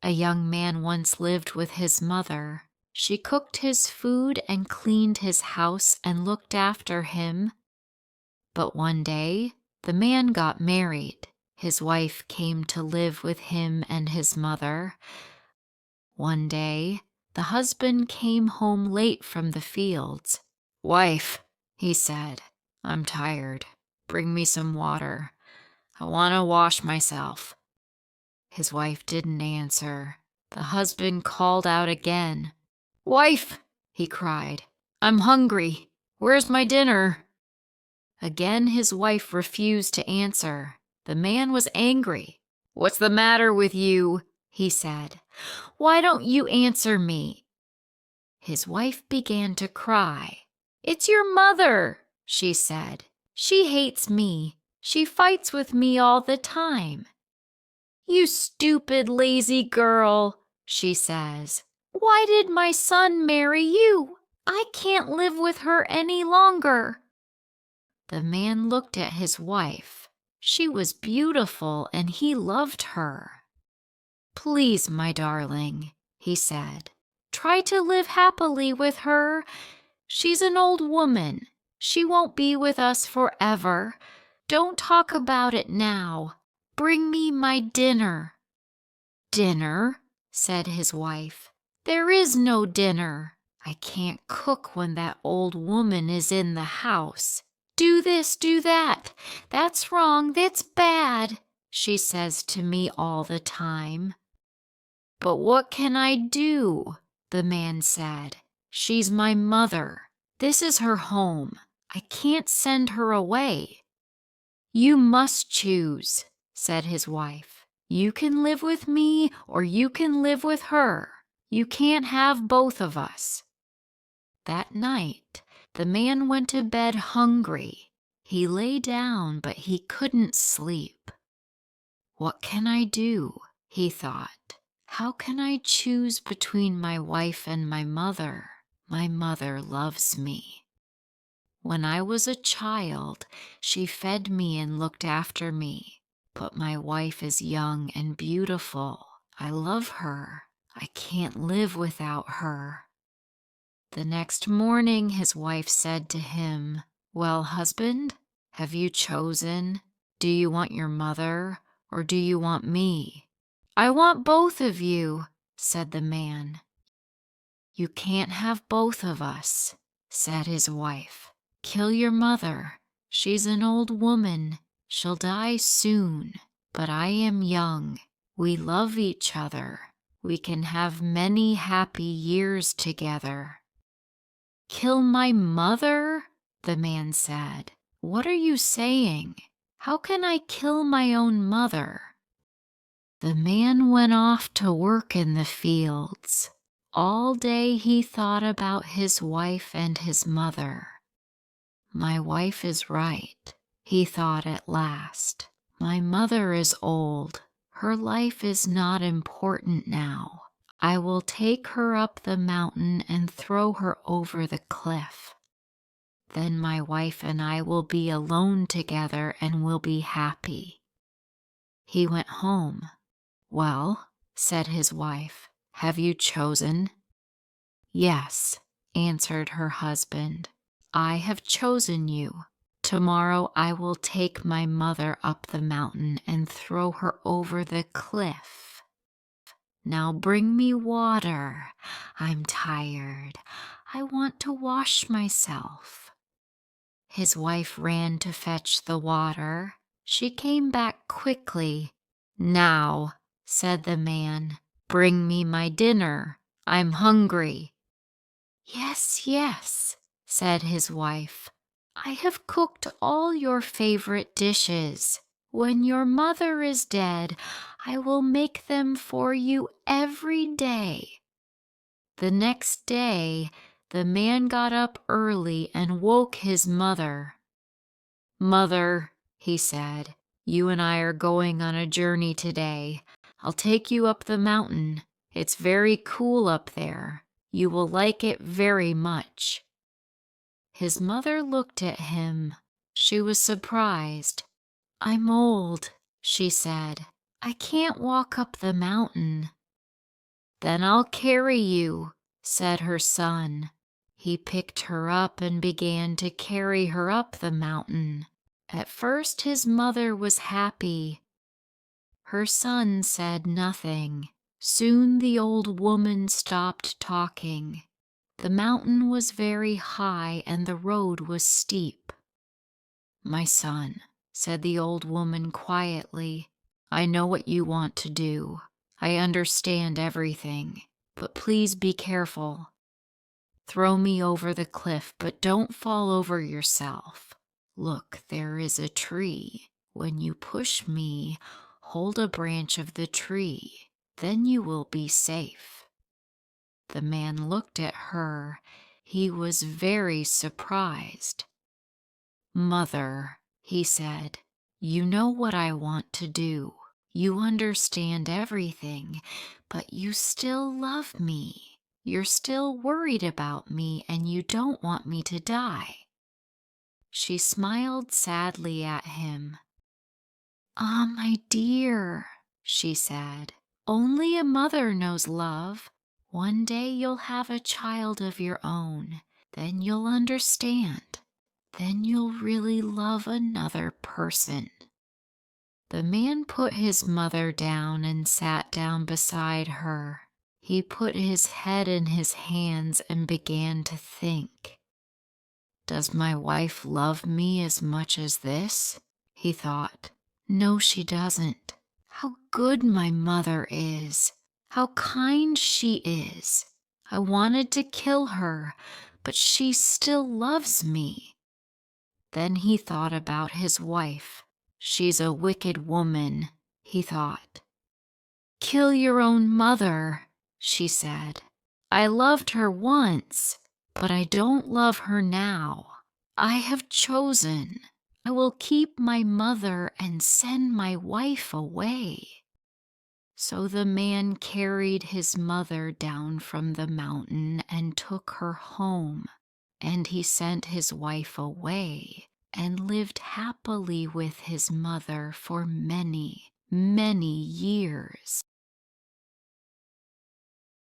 A young man once lived with his mother. She cooked his food and cleaned his house and looked after him. But one day, the man got married. His wife came to live with him and his mother. One day, the husband came home late from the fields. "Wife," he said, "I'm tired. Bring me some water. I want to wash myself." His wife didn't answer. The husband called out again. "Wife," he cried, "I'm hungry. Where's my dinner?" Again his wife refused to answer. The man was angry. "What's the matter with you?" he said. "Why don't you answer me?" His wife began to cry. "It's your mother," she said. "She hates me. She fights with me all the time." "You stupid, lazy girl," she says. "Why did my son marry you? I can't live with her any longer." The man looked at his wife. She was beautiful and he loved her. "Please, my darling," he said, "try to live happily with her. She's an old woman. She won't be with us forever. Don't talk about it now. Bring me my dinner." "Dinner?" said his wife. "There is no dinner. I can't cook when that old woman is in the house. Do this, do that. That's wrong, that's bad," she says to me all the time. "But what can I do?" the man said. "She's my mother. This is her home. I can't send her away." "You must choose," said his wife. "You can live with me or you can live with her. You can't have both of us." That night, the man went to bed hungry. He lay down, but he couldn't sleep. "What can I do?" he thought. "How can I choose between my wife and my mother? My mother loves me. When I was a child, she fed me and looked after me. But my wife is young and beautiful. I love her. I can't live without her." The next morning his wife said to him, "Well, husband, have you chosen? Do you want your mother or do you want me?" "I want both of you," said the man. "You can't have both of us," said his wife. "Kill your mother. She's an old woman. She'll die soon. But I am young. We love each other. We can have many happy years together." "Kill my mother?" the man said. "What are you saying? How can I kill my own mother?" The man went off to work in the fields. All day he thought about his wife and his mother. "My wife is right," he thought at last. "My mother is old. Her life is not important now. I will take her up the mountain and throw her over the cliff. Then my wife and I will be alone together and will be happy." He went home. "Well," said his wife, "have you chosen?" "Yes," answered her husband. "I have chosen you. Tomorrow I will take my mother up the mountain and throw her over the cliff. Now bring me water. I'm tired. I want to wash myself." His wife ran to fetch the water. She came back quickly. "Now," said the man, "bring me my dinner. I'm hungry." "Yes, yes," said his wife. "I have cooked all your favorite dishes. When your mother is dead, I will make them for you every day." The next day, the man got up early and woke his mother. "Mother," he said, "you and I are going on a journey today. I'll take you up the mountain. It's very cool up there. You will like it very much." His mother looked at him. She was surprised. "I'm old," she said. "I can't walk up the mountain." "Then I'll carry you," said her son. He picked her up and began to carry her up the mountain. At first his mother was happy. Her son said nothing. Soon the old woman stopped talking. The mountain was very high and the road was steep. "My son," said the old woman quietly, "I know what you want to do. I understand everything, but please be careful. Throw me over the cliff, but don't fall over yourself. Look, there is a tree. When you push me, hold a branch of the tree. Then you will be safe." The man looked at her. He was very surprised. "Mother," he said, "you know what I want to do. You understand everything, but you still love me. You're still worried about me and you don't want me to die." She smiled sadly at him. "Ah, my dear," she said, "only a mother knows love. One day you'll have a child of your own. Then you'll understand. Then you'll really love another person." The man put his mother down and sat down beside her. He put his head in his hands and began to think. "Does my wife love me as much as this?" he thought. "No, she doesn't. How good my mother is! How kind she is! I wanted to kill her, but she still loves me." Then he thought about his wife. "She's a wicked woman," he thought. "Kill your own mother," she said. "I loved her once, but I don't love her now. I have chosen. I will keep my mother and send my wife away." So the man carried his mother down from the mountain and took her home, and he sent his wife away and lived happily with his mother for many, many years.